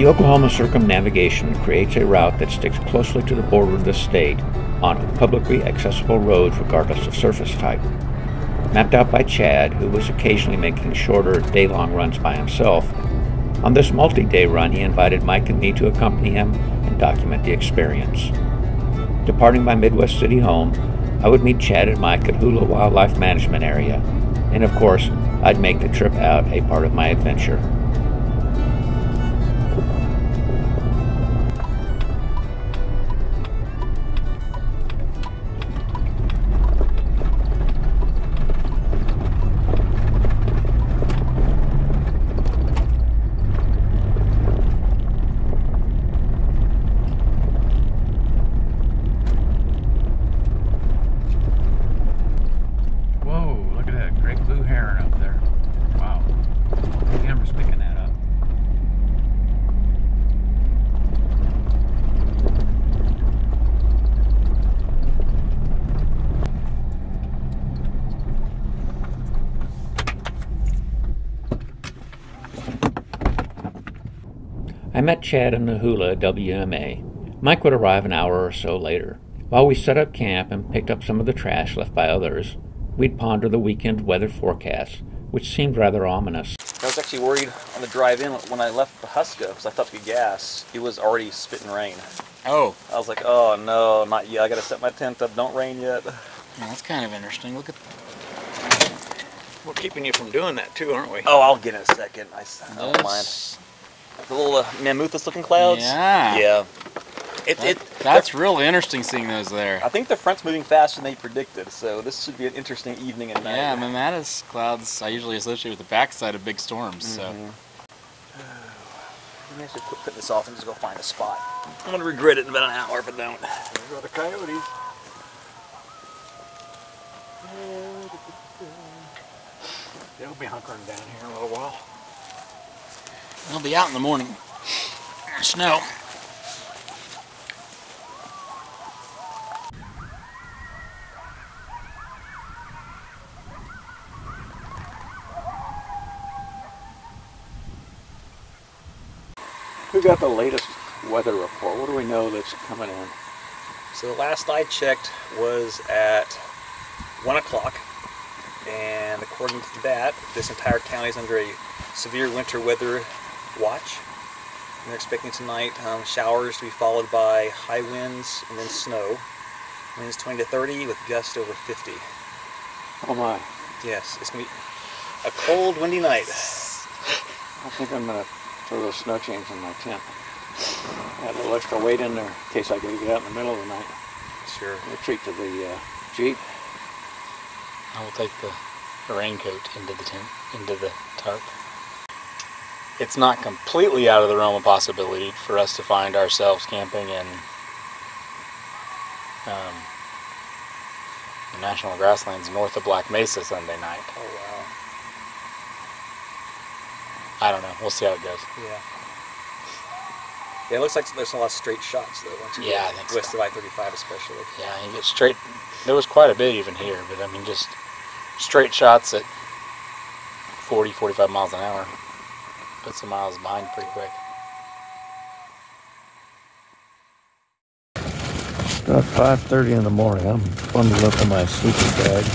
The Oklahoma Circumnavigation creates a route that sticks closely to the border of the state on publicly accessible roads regardless of surface type. Mapped out by Chad, who was occasionally making shorter day-long runs by himself, on this multi-day run he invited Mike and me to accompany him and document the experience. Departing my Midwest city home, I would meet Chad and Mike at Hulah Wildlife Management Area, and of course, I'd make the trip out a part of my adventure. I met Chad in the Hulah WMA. Mike would arrive an hour or so later. While we set up camp and picked up some of the trash left by others, we'd ponder the weekend weather forecast, which seemed rather ominous. I was actually worried on the drive in when I left Huska because I thought to get gas, it was already spitting rain. Oh. I was like, oh no, not yet. I gotta set my tent up, don't rain yet. Yeah, that's kind of interesting. Look at we're keeping you from doing that too, aren't we? Oh, I'll get in a second. I don't mind. The little mammothus looking clouds? Yeah. Yeah. That's really interesting seeing those there. I think the front's moving faster than they predicted, so this should be an interesting evening and night. Yeah, mammothus clouds I usually associate with the backside of big storms, so. Maybe I should quit putting this off and just go find a spot. I'm going to regret it in about an hour if I don't. There go the coyotes. They'll be hunkering down here in a little while. They'll be out in the morning. Snow. We got the latest weather report. What do we know that's coming in? So the last I checked was at 1 o'clock, and according to that, this entire county is under a severe winter weather watch. And they're expecting tonight showers to be followed by high winds and then snow. Winds 20 to 30 with gusts over 50. Oh my. Yes, it's going to be a cold, windy night. I think I'm going to throw those snow chains in my tent. Add a little extra weight in there in case I got to get out in the middle of the night. Sure. Retreat to the Jeep. I will take the raincoat into the tent, into the tarp. It's not completely out of the realm of possibility for us to find ourselves camping in the national grasslands north of Black Mesa Sunday night. Oh wow. I don't know. We'll see how it goes. Yeah. Yeah, it looks like there's a lot of straight shots though. Once you I get think west so. of I-35 especially. Yeah, you get straight. There was quite a bit even here, but I mean just straight shots at 40, 45 miles an hour. Put some miles behind pretty quick. About 5:30 in the morning. I'm bundled up in my sleeping bag. I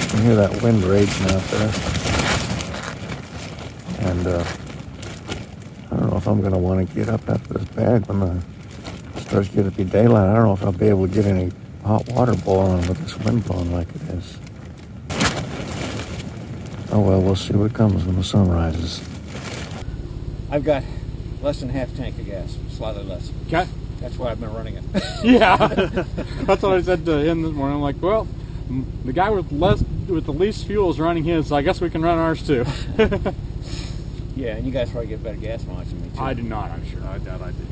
can hear that wind raging out there. And I don't know if I'm going to want to get up out of this bag when it starts getting to be daylight. I don't know if I'll be able to get any hot water boiling with this wind blowing like it is. Oh well, we'll see what comes when the sun rises. I've got less than half tank of gas, slightly less. Okay. That's why I've been running it. Yeah, that's what I said to him this morning. I'm like, well, the guy with the least fuel is running his, so I guess we can run ours too. Yeah, and you guys probably get better gas mileage than me too. I do not, I'm sure. I doubt I do.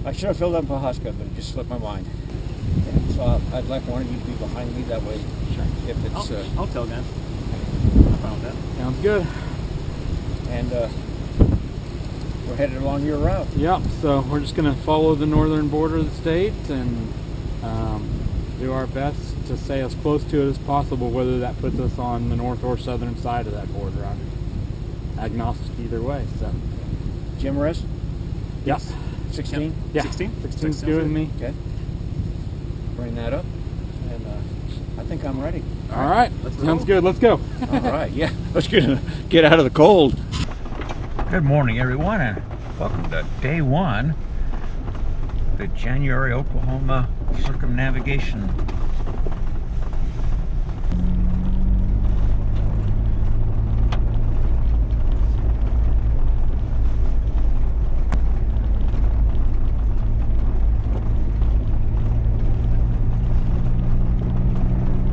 I should have filled up for Huska, but it just slipped my mind. Yeah, so I'd like one of you to be behind me that way. Sure. If it's, I'll tell Dan. I found that. Sounds good. And we're headed along your route. Yep, so we're just going to follow the northern border of the state and do our best to stay as close to it as possible, whether that puts us on the north or southern side of that border. I'm agnostic either way. So Jim Rez? Yes. 16? Yeah. 16? 16's good with me. Okay. Bring that up, and I think I'm ready. All right. Sounds good. Let's go. All right, yeah. Let's get out of the cold. Good morning, everyone, and welcome to day one, the January Oklahoma Circumnavigation.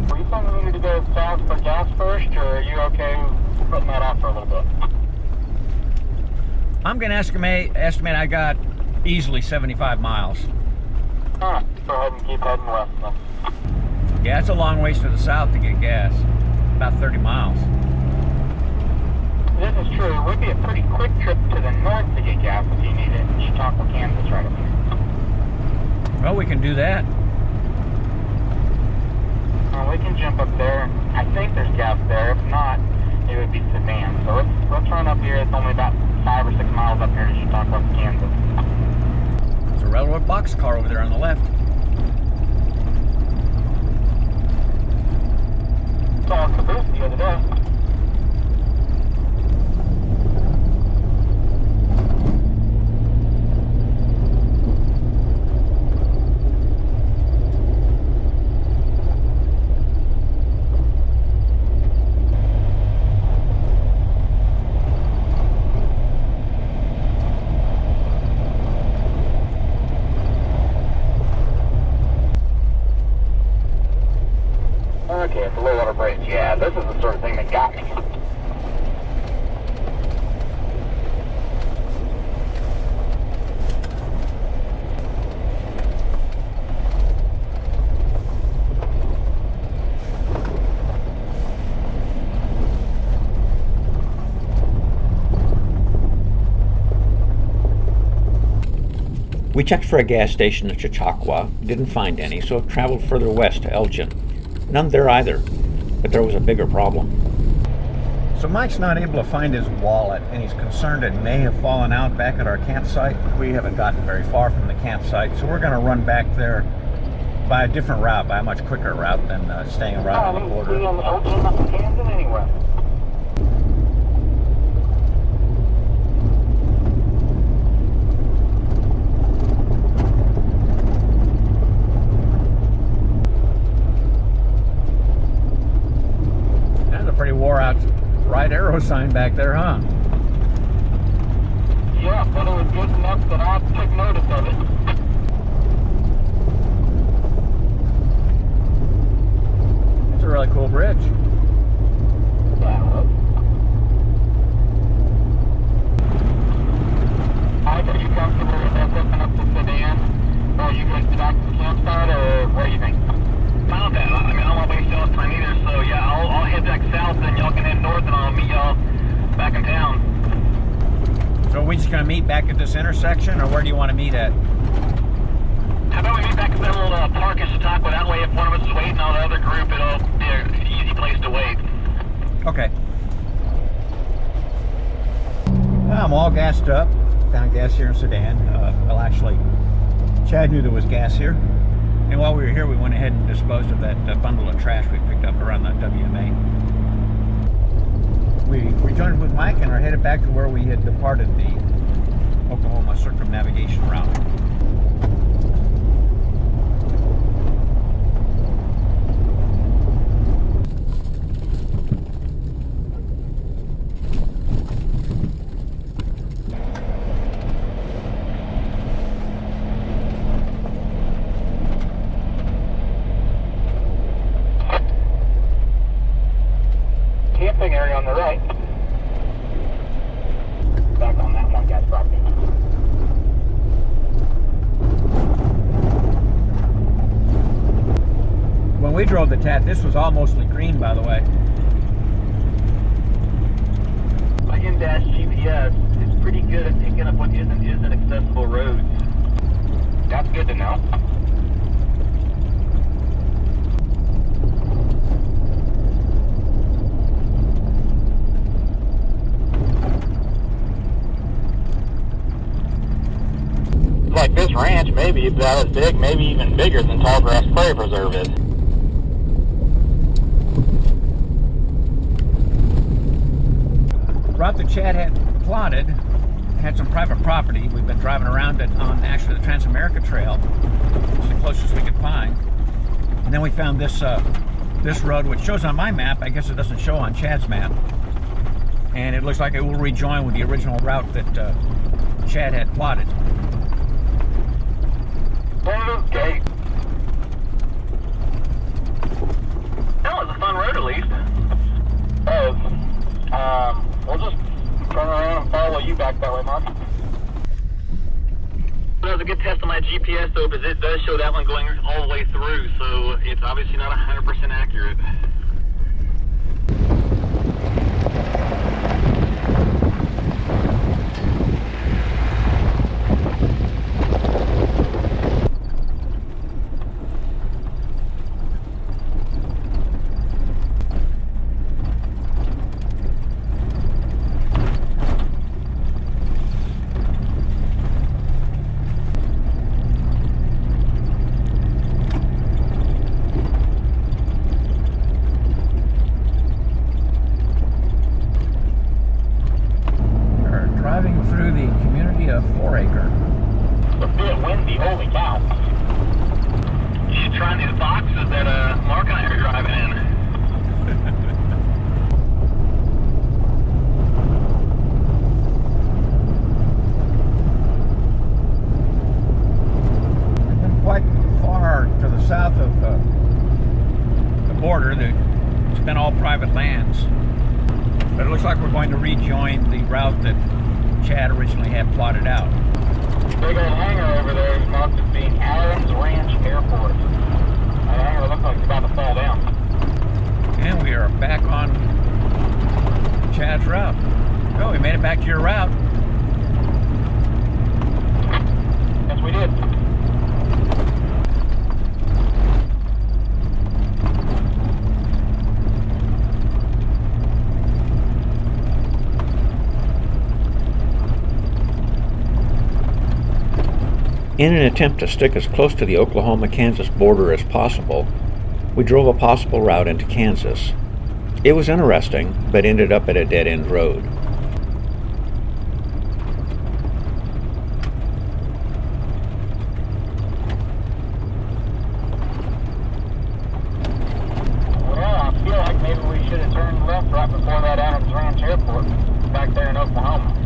Were you saying we need to go south for gas first, or are you okay putting that off for a little bit? I'm going to estimate I got easily 75 miles. Alright, go ahead and keep heading west then. Yeah, it's a long ways to the south to get gas. About 30 miles. This is true. It would be a pretty quick trip to the north to get gas if you need it. Chautauqua, Kansas, right up here. Well, we can do that. We can jump up there. I think there's gas there. If not, it would be Sedan. So let's run up here. It's only about 5 or 6 miles up here to Chautauqua, Kansas. There's a railroad boxcar over there on the left. Saw a caboose the other day. Okay, it's a low water bridge. Yeah, this is the sort of thing that got me. We checked for a gas station at Chautauqua, didn't find any, so traveled further west to Elgin. None there either, but there was a bigger problem. So Mike's not able to find his wallet, and he's concerned it may have fallen out back at our campsite. We haven't gotten very far from the campsite, so we're going to run back there by a different route, by a much quicker route than staying around on the border. Elgin up in Kansas anyway. Pretty wore out right arrow sign back there, huh? Yeah, but it was good enough that I took notice of it. It's a really cool bridge. Yeah, Mike, are you comfortable with us hooking up the Sedan? Are you going to back to the campsite, or what do you think? Found that. I mean, I don't want to waste y'all's time either, so yeah, I'll head back south, and y'all can head north, and I'll meet y'all back in town. So are we just going to meet back at this intersection, or where do you want to meet at? How about we meet back at that little park in Chautauqua? That way, if one of us is waiting on the other group, it'll be an easy place to wait. Okay. Well, I'm all gassed up. Found gas here in Sedan. Well, actually, Chad knew there was gas here. And while we were here, we went ahead and disposed of that bundle of trash we picked up around the WMA. We rejoined with Mike and are headed back to where we had departed the Oklahoma Circumnavigation route. Camping area on the right. Back on that one guy's property. When we drove the Tat, this was all mostly green, by the way. My in-dash GPS is pretty good at picking up what isn't accessible roads. That's good to know. about as big, maybe even bigger than Tallgrass Prairie Preserve is. The route that Chad had plotted had some private property. We've been driving around it on actually the Trans-America Trail. It's the closest we could find. And then we found this this road, which shows on my map. I guess it doesn't show on Chad's map. And it looks like it will rejoin with the original route that Chad had plotted. Okay. That was a fun road, at least. We'll just turn around and follow you back that way, Mark. That was a good test on my GPS, though, because it does show that one going all the way through, so it's obviously not 100% accurate. Through the community of 4 Acre. It's a bit windy, holy cow. You should try these boxes that Mark and I are driving in. We've been quite far to the south of the border. It's been all private lands. But it looks like we're going to rejoin the route that Chad originally had plotted out. Big old hangar over there is marked as being Adams Ranch Airport. That hangar looks like it's about to fall down. And we are back on Chad's route. Oh, we made it back to your route. Yes, we did. In an attempt to stick as close to the Oklahoma-Kansas border as possible, we drove a possible route into Kansas. It was interesting, but ended up at a dead-end road. Well, I feel like maybe we should have turned left right before that Adams Ranch Airport back there in Oklahoma.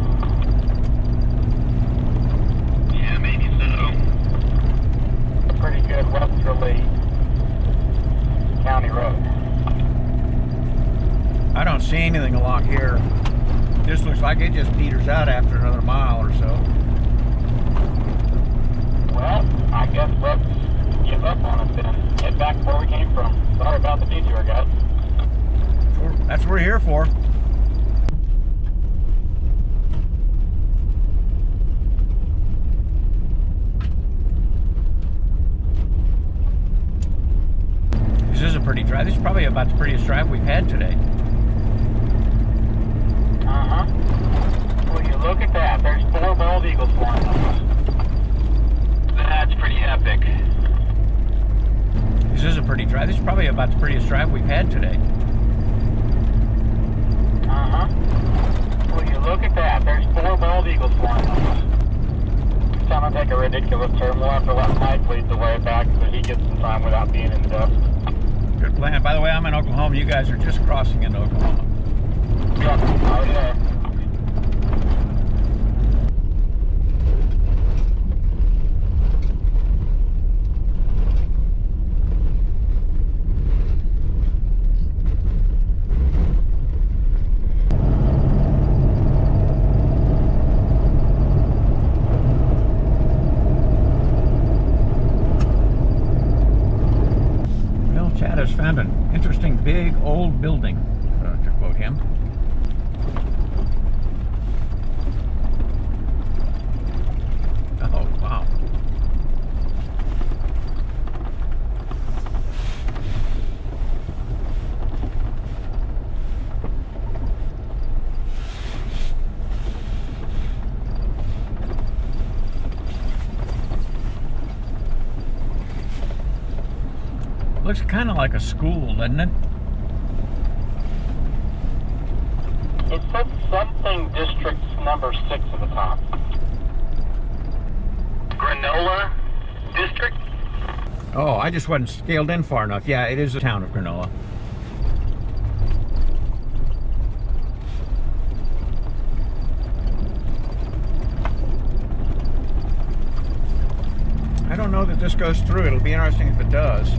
Pretty good westerly county road. I don't see anything along here. This looks like it just peters out after another mile or so. Well, I guess let's give up on it then. Head back where we came from. Sorry about the detour, guys. That's what we're here for. This is a pretty drive. This is probably about the prettiest drive we've had today. Uh-huh. Well, you look at that. There's 4 bald eagles flying up. That's pretty epic. This is a pretty drive. This is probably about the prettiest drive we've had today. Uh-huh. Well, you look at that. There's 4 bald eagles flying up. This time I'll take a ridiculous turn. We'll have to let Mike lead the way back so he gets some time without being in the dust. Good plan. By the way, I'm in Oklahoma. You guys are just crossing into Oklahoma. Yep, already there. Chad has found an interesting big old building, to quote him. Oh, wow. Looks kind of like a school, doesn't it? It said something District number 6 at the top. Granola District? Oh, I just wasn't scaled in far enough. Yeah, it is the town of Granola. I don't know that this goes through. It'll be interesting if it does.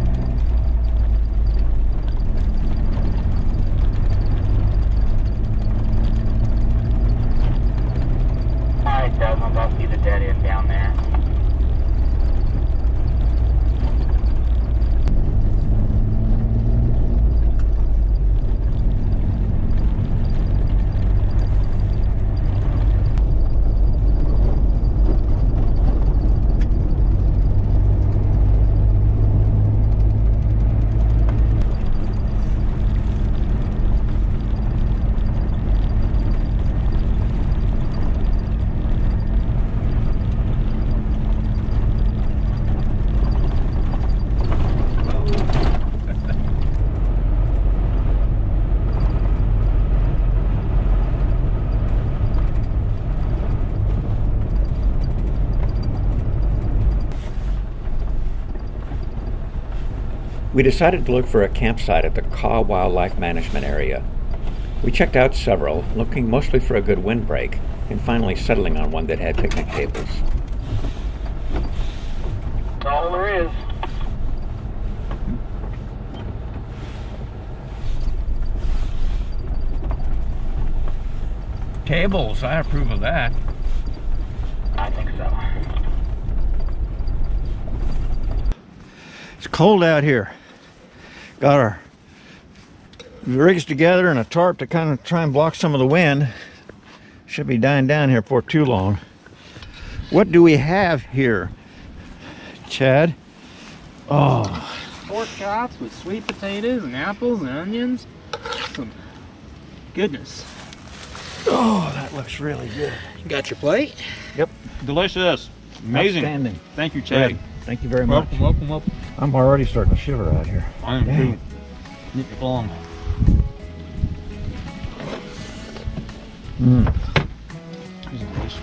It does. I'm about to see the dead end down there. We decided to look for a campsite at the Kaw Wildlife Management Area. We checked out several, looking mostly for a good windbreak, and finally settling on one that had picnic tables. That's all there is. Tables, I approve of that. I think so. It's cold out here. Got our rigs together and a tarp to kind of try and block some of the wind. Should be dying down here for too long. What do we have here, Chad? Oh, Pork chops with sweet potatoes and apples and onions. Some goodness. oh, that looks really good. You got your plate? Yep, Delicious. Amazing. outstanding. Thank you, Chad. Great. Thank you very much. Welcome, welcome. I'm already starting to shiver out here. I am Dang. too. Get your belong. These are delicious.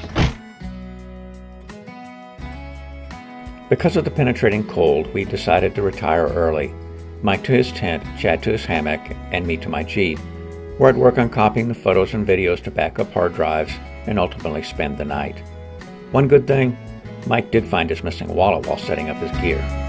Because of the penetrating cold, we decided to retire early. Mike to his tent, Chad to his hammock, and me to my Jeep, where I'd work on copying the photos and videos to backup hard drives and ultimately spend the night. One good thing, Mike did find his missing wallet while setting up his gear.